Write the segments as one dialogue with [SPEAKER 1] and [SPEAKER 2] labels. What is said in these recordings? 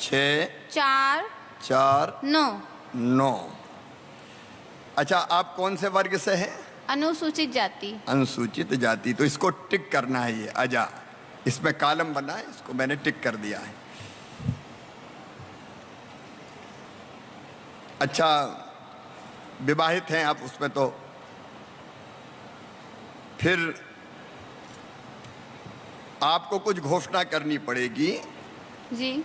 [SPEAKER 1] 6
[SPEAKER 2] 4
[SPEAKER 1] 4
[SPEAKER 2] 9।
[SPEAKER 1] 9। अच्छा, आप कौन से वर्ग से हैं?
[SPEAKER 2] अनुसूचित जाति।
[SPEAKER 1] अनुसूचित जाति। तो इसको टिक करना है, ये अजा, इसमें कॉलम बना है, इसको मैंने टिक कर दिया है। अच्छा, विवाहित हैं आप, उसमें तो फिर आपको कुछ घोषणा करनी पड़ेगी।
[SPEAKER 2] जी।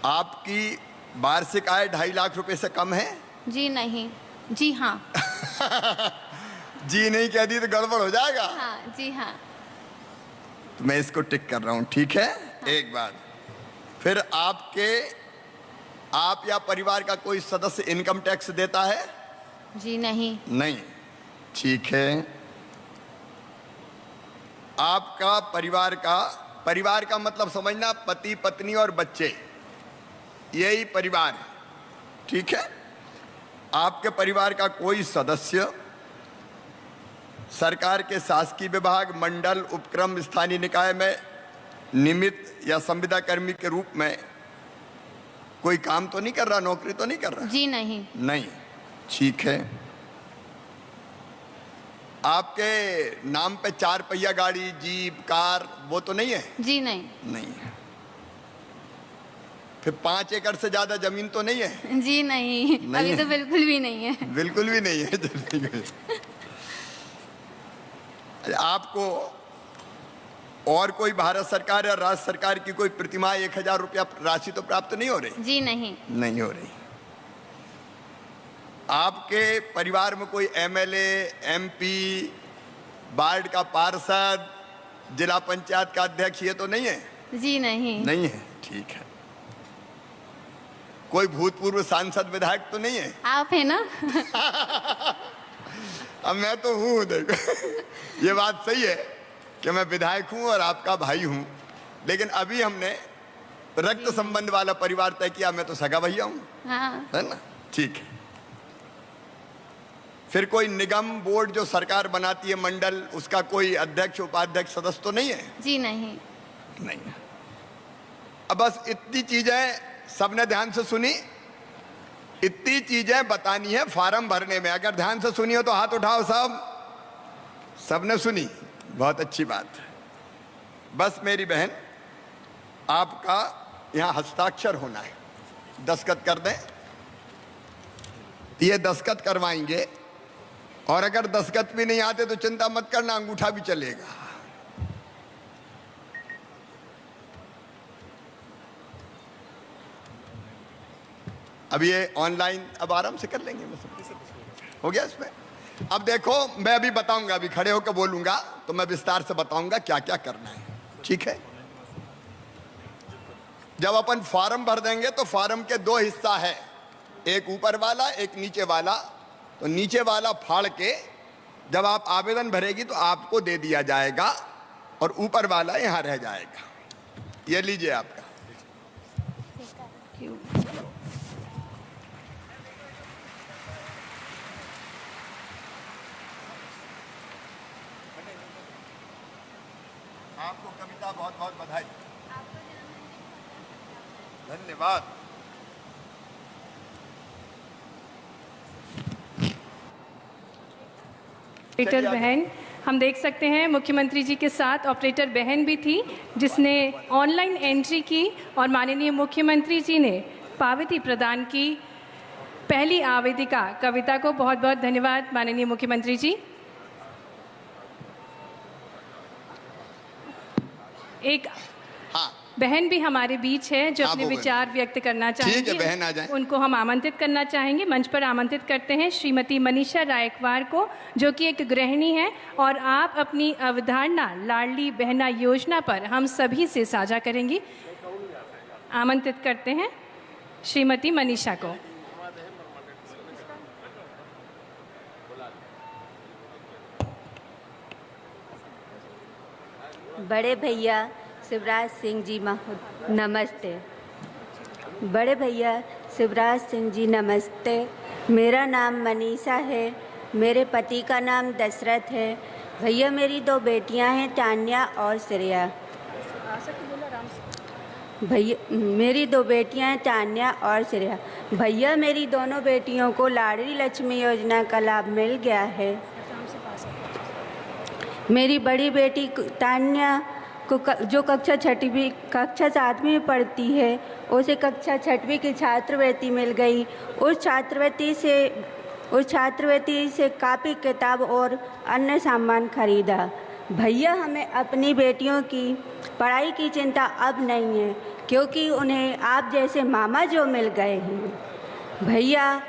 [SPEAKER 1] आपकी वार्षिक आय 2.5 लाख रुपए से कम है?
[SPEAKER 2] जी नहीं। जी हाँ।
[SPEAKER 1] जी नहीं कह दी तो गड़बड़ हो जाएगा।
[SPEAKER 2] हाँ जी हाँ।
[SPEAKER 1] तो मैं इसको टिक कर रहा हूं, ठीक है। एक बात फिर, आप या परिवार का कोई सदस्य इनकम टैक्स देता है?
[SPEAKER 2] जी नहीं।
[SPEAKER 1] नहीं, ठीक है। आपका परिवार का मतलब समझना, पति पत्नी और बच्चे, यही परिवार है, ठीक है। आपके परिवार का कोई सदस्य सरकार के शासकीय विभाग, मंडल, उपक्रम, स्थानीय निकाय में निमित्त या संविदा कर्मी के रूप में कोई काम तो नहीं कर रहा, नौकरी तो नहीं कर रहा?
[SPEAKER 2] जी नहीं।
[SPEAKER 1] नहीं, ठीक है। आपके नाम पे 4 पहिया गाड़ी, जीप, कार, वो तो नहीं है?
[SPEAKER 2] जी नहीं।
[SPEAKER 1] नहीं है। फिर 5 एकड़ से ज्यादा जमीन तो नहीं है?
[SPEAKER 2] जी नहीं,
[SPEAKER 1] नहीं
[SPEAKER 2] अभी
[SPEAKER 1] है।
[SPEAKER 2] तो बिल्कुल भी नहीं है।
[SPEAKER 1] बिल्कुल भी नहीं है। आपको और कोई भारत सरकार या राज्य सरकार की कोई प्रतिमाह 1000 रुपया राशि तो प्राप्त नहीं हो रही?
[SPEAKER 2] जी नहीं।
[SPEAKER 1] नहीं हो रही। आपके परिवार में कोई एमएलए, एमपी, वार्ड का पार्षद, जिला पंचायत का अध्यक्ष, ये तो नहीं है?
[SPEAKER 2] जी नहीं।
[SPEAKER 1] नहीं है, ठीक है। कोई भूतपूर्व सांसद, विधायक तो नहीं है?
[SPEAKER 2] आप है ना?
[SPEAKER 1] अब मैं तो हूँ, देखो ये बात सही है कि मैं विधायक हूँ और आपका भाई हूँ, लेकिन अभी हमने रक्त संबंध वाला परिवार तय किया, मैं तो सगा भैया हूँ।
[SPEAKER 2] हाँ।
[SPEAKER 1] है ना, ठीक है। फिर कोई निगम, बोर्ड जो सरकार बनाती है, मंडल, उसका कोई अध्यक्ष, उपाध्यक्ष, सदस्य तो नहीं है?
[SPEAKER 2] जी नहीं।
[SPEAKER 1] नहीं है। अब बस इतनी चीजें सबने ध्यान से सुनी, इतनी चीजें बतानी है फॉर्म भरने में। अगर ध्यान से सुनी हो तो हाथ उठाओ सब। सबने सुनी, बहुत अच्छी बात है। बस मेरी बहन, आपका यहां हस्ताक्षर होना है, दस्तखत कर दें। ये दस्तखत करवाएंगे, और अगर दस्तखत भी नहीं आते तो चिंता मत करना, अंगूठा भी चलेगा। अब ये ऑनलाइन अब आराम से कर लेंगे, हो गया इसमें। अब देखो, मैं अभी बताऊंगा, अभी खड़े होकर बोलूंगा तो मैं विस्तार से बताऊंगा क्या क्या करना है, ठीक है। जब अपन फॉर्म भर देंगे तो फॉर्म के 2 हिस्सा है, एक ऊपर वाला, एक नीचे वाला। तो नीचे वाला फाड़ के जब आप आवेदन भरेगी तो आपको दे दिया जाएगा, और ऊपर वाला यहां रह जाएगा। ये लीजिए आपका। आपको कविता बहुत बहुत बधाई, धन्यवाद।
[SPEAKER 3] ऑपरेटर बहन, हम देख सकते हैं मुख्यमंत्री जी के साथ ऑपरेटर बहन भी थी, जिसने ऑनलाइन एंट्री की और माननीय मुख्यमंत्री जी ने पावती प्रदान की। पहली आवेदिका कविता को बहुत बहुत धन्यवाद माननीय मुख्यमंत्री जी। एक बहन भी हमारे बीच है जो अपने विचार व्यक्त करना चाहेंगी।
[SPEAKER 1] ठीक है, बहन आ जाएं।
[SPEAKER 3] उनको हम आमंत्रित करना चाहेंगे। मंच पर आमंत्रित करते हैं श्रीमती मनीषा रायकवार को, जो कि एक गृहिणी है, और आप अपनी अवधारणा लाडली बहना योजना पर हम सभी से साझा करेंगी। आमंत्रित करते हैं श्रीमती मनीषा को।
[SPEAKER 4] बड़े भैया शिवराज सिंह जी नमस्ते। बड़े भैया शिवराज सिंह जी नमस्ते। मेरा नाम मनीषा है, मेरे पति का नाम दशरथ है। भैया मेरी 2 बेटियां हैं, तान्या और श्रेया। भैया मेरी दो बेटियां हैं, तान्या और श्रेया। भैया मेरी दोनों बेटियों को लाडली लक्ष्मी योजना का लाभ मिल गया है। मेरी बड़ी बेटी तान्या को जो कक्षा 7वीं में पढ़ती है, उसे कक्षा 6वीं की छात्रवृत्ति मिल गई। उस छात्रवृत्ति से कापी, किताब और अन्य सामान खरीदा। भैया हमें अपनी बेटियों की पढ़ाई की चिंता अब नहीं है, क्योंकि उन्हें आप जैसे मामा जो मिल गए हैं। भैया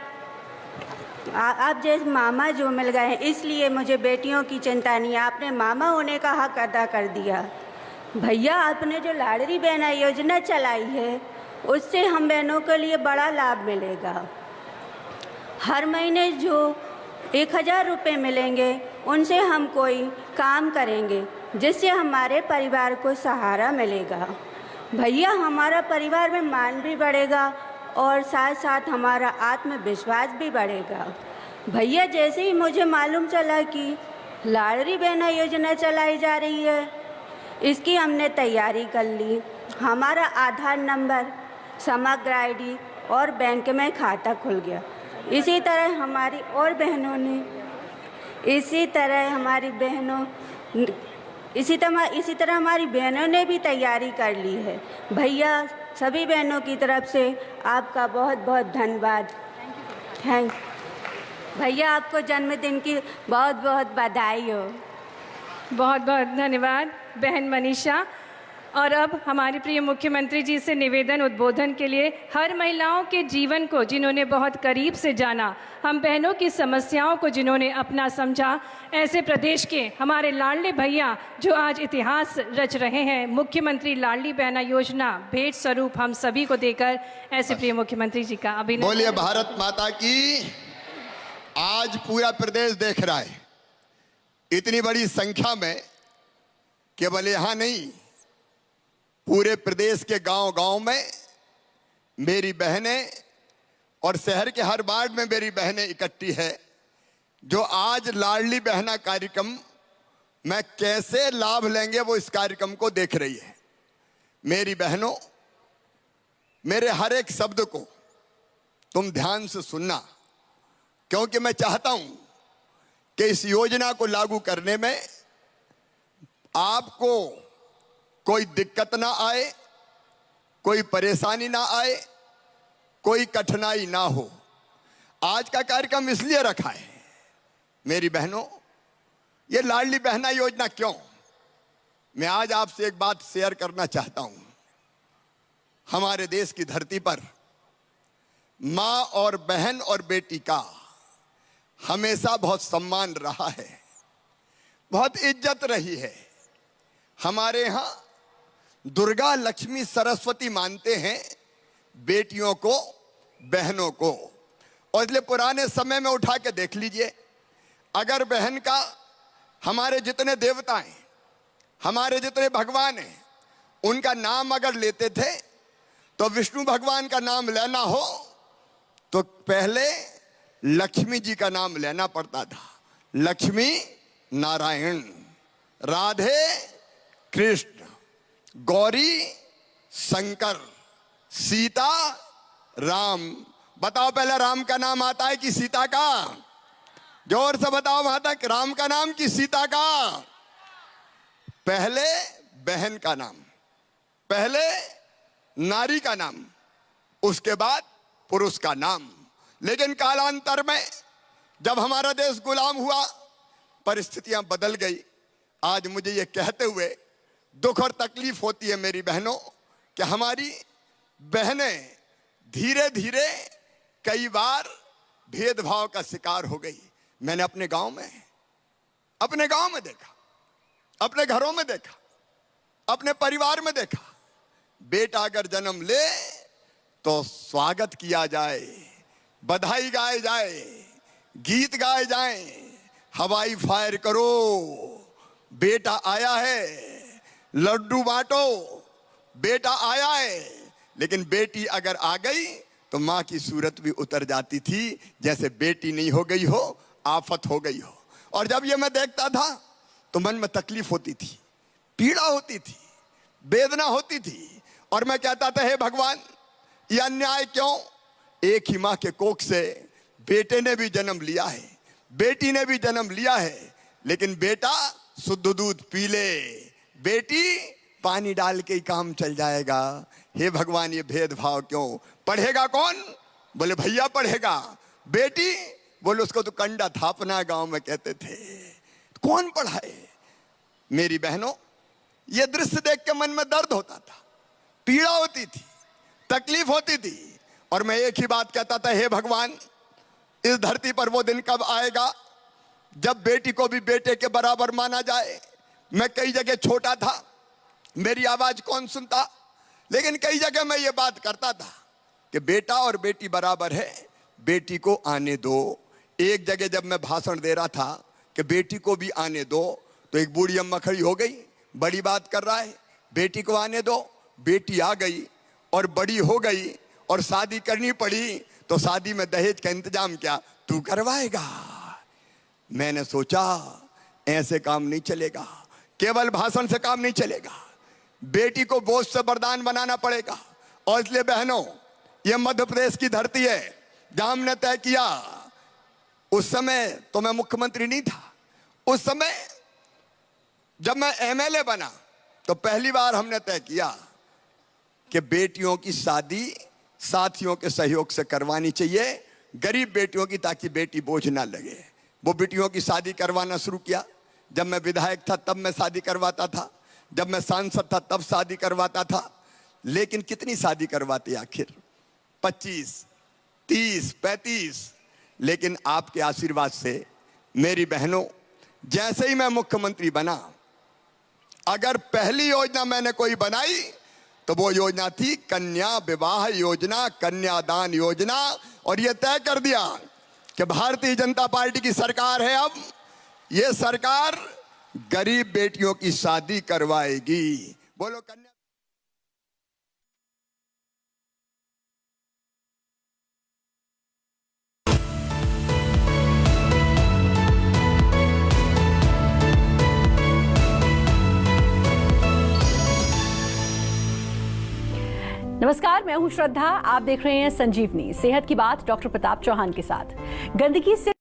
[SPEAKER 4] आप जैसे मामा जो मिल गए हैं, इसलिए मुझे बेटियों की चिंता नहीं है। आपने मामा होने का हक अदा कर दिया। भैया आपने जो लाडली बहना योजना चलाई है, उससे हम बहनों के लिए बड़ा लाभ मिलेगा। हर महीने जो 1000 रुपये मिलेंगे, उनसे हम कोई काम करेंगे, जिससे हमारे परिवार को सहारा मिलेगा। भैया हमारा परिवार में मान भी बढ़ेगा और साथ साथ हमारा आत्मविश्वास भी बढ़ेगा। भैया जैसे ही मुझे मालूम चला कि लाडली बहना योजना चलाई जा रही है, इसकी हमने तैयारी कर ली। हमारा आधार नंबर, समग्र ID और बैंक में खाता खुल गया। इसी तरह हमारी बहनों ने भी तैयारी कर ली है। भैया सभी बहनों की तरफ से आपका बहुत बहुत धन्यवाद। भैया आपको जन्मदिन की बहुत बहुत बधाई हो।
[SPEAKER 3] बहुत बहुत धन्यवाद बहन मनीषा। और अब हमारे प्रिय मुख्यमंत्री जी से निवेदन उद्बोधन के लिए, हर महिलाओं के जीवन को जिन्होंने बहुत करीब से जाना, हम बहनों की समस्याओं को जिन्होंने अपना समझा, ऐसे प्रदेश के हमारे लाडले भैया जो आज इतिहास रच रहे हैं, मुख्यमंत्री लाडली बहना योजना भेंट स्वरूप हम सभी को देकर ऐसे प्रिय मुख्यमंत्री जी का अभिनंदन।
[SPEAKER 1] बोलिए भारत माता की। आज पूरा प्रदेश देख रहा है, इतनी बड़ी संख्या में, केवल यहाँ नहीं, पूरे प्रदेश के गांव-गांव में मेरी बहनें और शहर के हर वार्ड में मेरी बहनें इकट्ठी है, जो आज लाडली बहना कार्यक्रम में कैसे लाभ लेंगे वो इस कार्यक्रम को देख रही है। मेरी बहनों, मेरे हर एक शब्द को तुम ध्यान से सुनना, क्योंकि मैं चाहता हूं कि इस योजना को लागू करने में आपको कोई दिक्कत ना आए, कोई परेशानी ना आए, कोई कठिनाई ना हो। आज का कार्यक्रम इसलिए रखा है मेरी बहनों, ये लाडली बहना योजना क्यों, मैं आज आपसे एक बात शेयर करना चाहता हूं। हमारे देश की धरती पर मां और बहन और बेटी का हमेशा बहुत सम्मान रहा है, बहुत इज्जत रही है। हमारे यहां दुर्गा, लक्ष्मी, सरस्वती मानते हैं बेटियों को, बहनों को। और इसलिए पुराने समय में उठा के देख लीजिए, अगर बहन का, हमारे जितने देवता हैं, हमारे जितने भगवान हैं, उनका नाम अगर लेते थे तो विष्णु भगवान का नाम लेना हो तो पहले लक्ष्मी जी का नाम लेना पड़ता था। लक्ष्मी नारायण, राधे कृष्ण, गौरी शंकर, सीता राम। बताओ पहले राम का नाम आता है कि सीता का? जोर से बताओ माता, राम का नाम कि सीता का? पहले बहन का नाम, पहले नारी का नाम, उसके बाद पुरुष का नाम। लेकिन कालांतर में जब हमारा देश गुलाम हुआ, परिस्थितियां बदल गई। आज मुझे ये कहते हुए दुख और तकलीफ होती है मेरी बहनों कि हमारी बहनें धीरे धीरे कई बार भेदभाव का शिकार हो गई। मैंने अपने गांव में देखा, अपने घरों में देखा, अपने परिवार में देखा, बेटा अगर जन्म ले तो स्वागत किया जाए, बधाई गाए जाए, गीत गाए जाए, हवाई फायर करो, बेटा आया है, लड्डू बांटो, बेटा आया है। लेकिन बेटी अगर आ गई तो माँ की सूरत भी उतर जाती थी, जैसे बेटी नहीं हो गई हो, आफत हो गई हो। और जब ये मैं देखता था तो मन में तकलीफ होती थी, पीड़ा होती थी, वेदना होती थी। और मैं कहता था हे भगवान, ये अन्याय क्यों? एक ही माँ के कोख से बेटे ने भी जन्म लिया है, बेटी ने भी जन्म लिया है, लेकिन बेटा शुद्ध दूध पी ले, बेटी पानी डाल के ही काम चल जाएगा। हे भगवान, ये भेदभाव क्यों? पढ़ेगा कौन? बोले भैया पढ़ेगा। बेटी? बोले उसको तो कंडा थापना गांव में कहते थे, कौन पढ़ाए? मेरी बहनों, ये दृश्य देख के मन में दर्द होता था, पीड़ा होती थी, तकलीफ होती थी। और मैं एक ही बात कहता था, हे भगवान, इस धरती पर वो दिन कब आएगा जब बेटी को भी बेटे के बराबर माना जाए। मैं कई जगह छोटा था, मेरी आवाज कौन सुनता, लेकिन कई जगह मैं ये बात करता था कि बेटा और बेटी बराबर है, बेटी को आने दो। एक जगह जब मैं भाषण दे रहा था कि बेटी को भी आने दो, तो एक बूढ़ी अम्मा खड़ी हो गई, बड़ी बात कर रहा है, बेटी को आने दो। बेटी आ गई और बड़ी हो गई और शादी करनी पड़ी, तो शादी में दहेज का इंतजाम क्या तू करवाएगा? मैंने सोचा ऐसे काम नहीं चलेगा, केवल भाषण से काम नहीं चलेगा, बेटी को बोझ से वरदान बनाना पड़ेगा। और इसलिए बहनों, ये मध्य प्रदेश की धरती है जहां हमने तय किया, उस समय तो मैं मुख्यमंत्री नहीं था, उस समय जब मैं एमएलए बना तो पहली बार हमने तय किया कि बेटियों की शादी साथियों के सहयोग से करवानी चाहिए, गरीब बेटियों की, ताकि बेटी बोझ ना लगे। वो बेटियों की शादी करवाना शुरू किया। जब मैं विधायक था तब मैं शादी करवाता था, जब मैं सांसद था तब शादी करवाता था। लेकिन कितनी शादी करवाते आखिर? 25, 30, 35। लेकिन आपके आशीर्वाद से मेरी बहनों, जैसे ही मैं मुख्यमंत्री बना, अगर पहली योजना मैंने कोई बनाई तो वो योजना थी कन्या विवाह योजना, कन्यादान योजना। और ये तय कर दिया कि भारतीय जनता पार्टी की सरकार है, अब ये सरकार गरीब बेटियों की शादी करवाएगी। बोलो कन्या।
[SPEAKER 5] नमस्कार, मैं हूं श्रद्धा। आप देख रहे हैं संजीवनी, सेहत की बात डॉक्टर प्रताप चौहान के साथ। गंदगी से